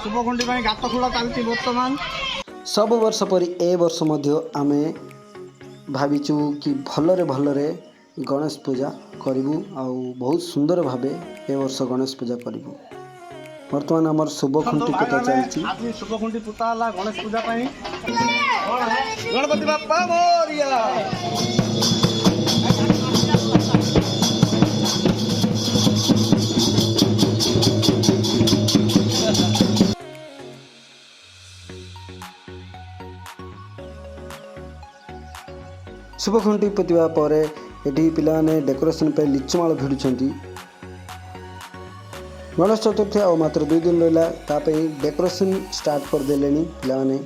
शुभखुंडी गात खोला चलती बर्तमान सब वर्ष परी ए वर्ष मध्य आमे भाविचु कि भलरे भलरे गणेश पूजा करूँ बहुत सुंदर भावे ए वर्ष गणेश पूजा करूँ। बर्तमान आमर शुभखुंटी पोता चलती आज शुभखुंडी पोता गणेश पूजा गणपति बाप्पा मोरिया। शुभखुंटी पोतिबा परे एठी पिलाने डेकोरेशन पे लिचुमाल भिडुछंती। गणेश चतुर्थी आ मात्र 2 दिन रहा ताप डेकोरेशन स्टार्ट कर देलेनी पिलाने।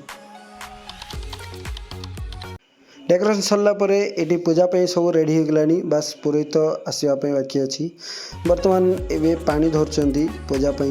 डेकोरेशन सरला परे एठी पूजा पे सब रेडी हो गलानी बस पुरोहित आसीबा पे बाकी अछि। वर्तमान एबे पानी धरचंती पूजा पे।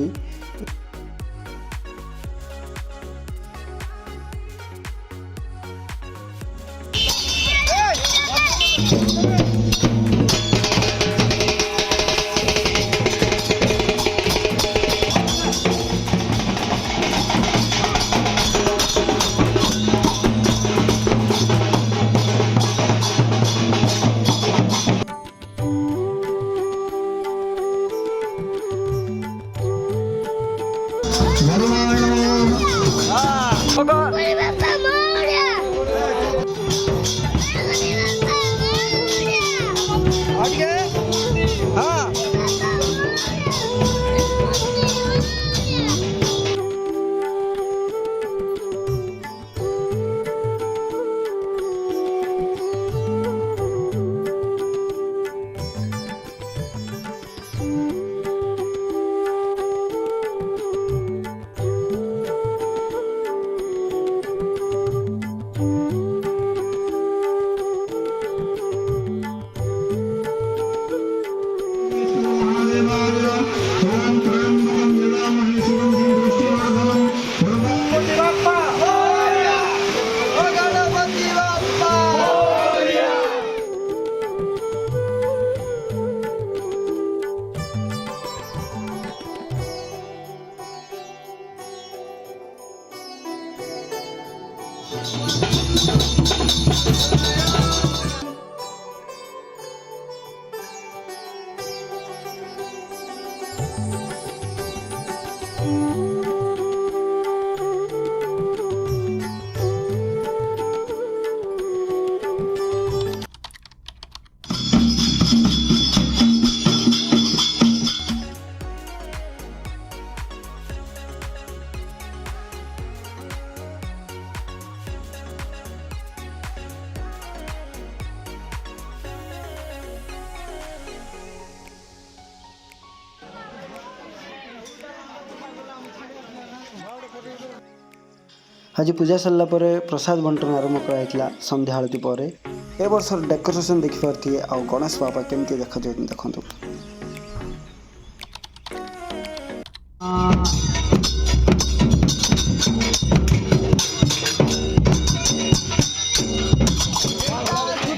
आज पूजा सरला परे प्रसाद बंटन आरंभ कराइला संध्या आरती पर। ए वर्ष डेकोरेशन देखि पारती आ गणेश बाबा केमती देखा जाउन देखंतु।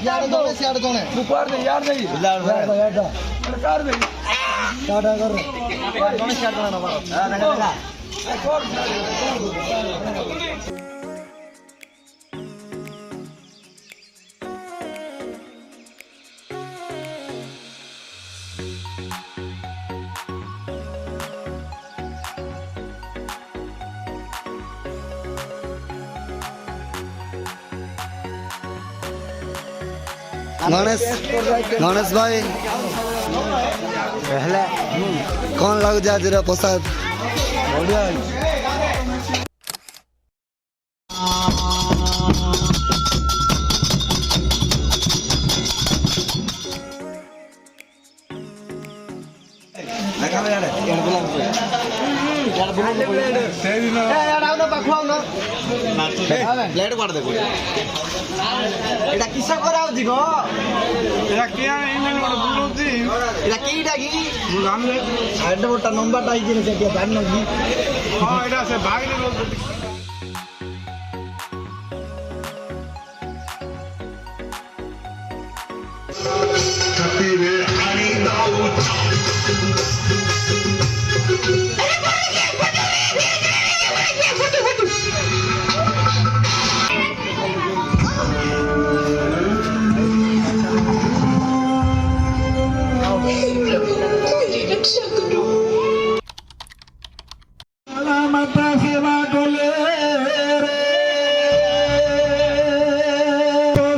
यार दोने ऊपर दे यार नहीं यार कर दे टाटा कर गणेश यार दोने ना हां गणेश भाई पहले कौन लग जा जरा प्रसाद बढ़िया।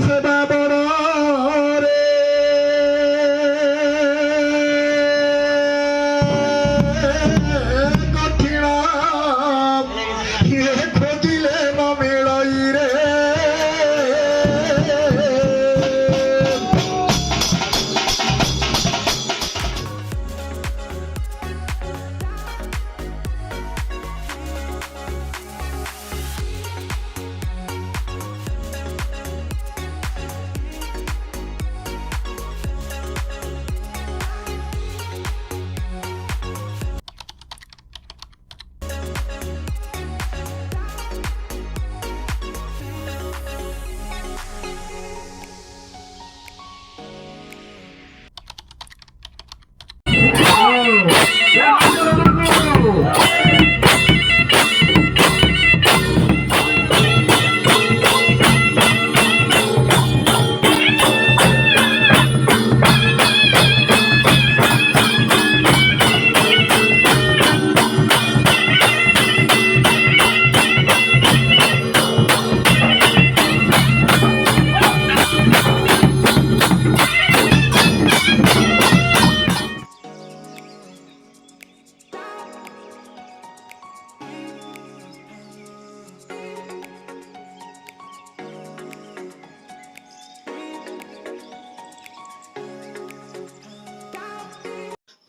ସେବା ବଣରେ କଠିନ କିଏ ଖୋଜିଲେ ନ ମିଳଇରେ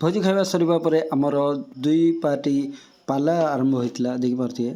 ଭୋଜି ଖାଇବା ସରିବା ପରେ ଆମର 2 ପାର୍ଟି ପାଲା ଆରମ୍ଭ ହୋଇଥିଲା ଦେଖିପାରୁଥିବେ।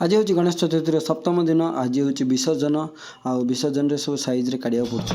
आज हूँ गणेश चतुर्थी सप्तम दिन। आज हूँ विसर्जन आउ विसर्जन सब साइज रे काढ़ा पड़े।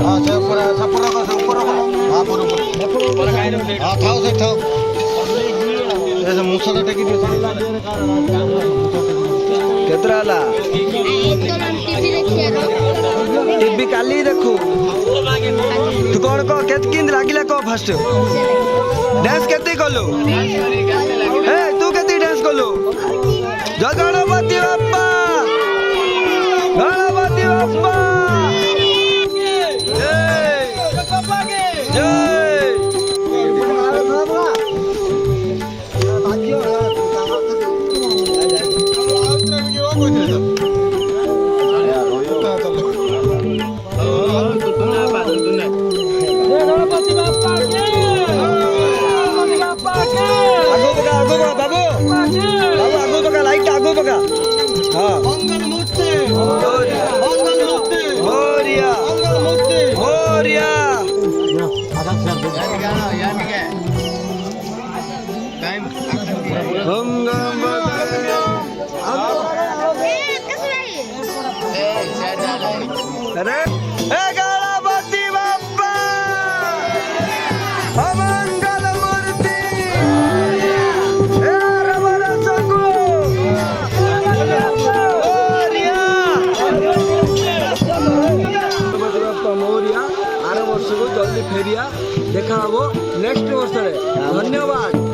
ହଁ ସେ ଉପରେ ଛପର ରଖ ସେ ଉପରେ ରଖ ହଁ ଉପରେ ହଁ ଥାଉ ସେ ଥାଉ ସେ ମୁସଟା ଟେକି ଦିଅ କେତେଟା ହେଲା ଟିଭି କାଲି ଦେଖୁ ତୁ କ'ଣ କହ କେମିତି ଲାଗିଲା କହ ଫାଷ୍ଟ ଡ୍ୟାନ୍ସ କେତେ କଲୁ ହେ ତୁ କେତେ ଡ୍ୟାନ୍ସ କଲୁ ଜୟ ଗଣପତି ବାପା ଗଣପତି ବାପା अरे गणपति बाप्पा अमंगल मूर्ति मोरिया आर वर्ष को जल्दी फेरिया देखा हम नेक्स्ट वर्ष धन्यवाद।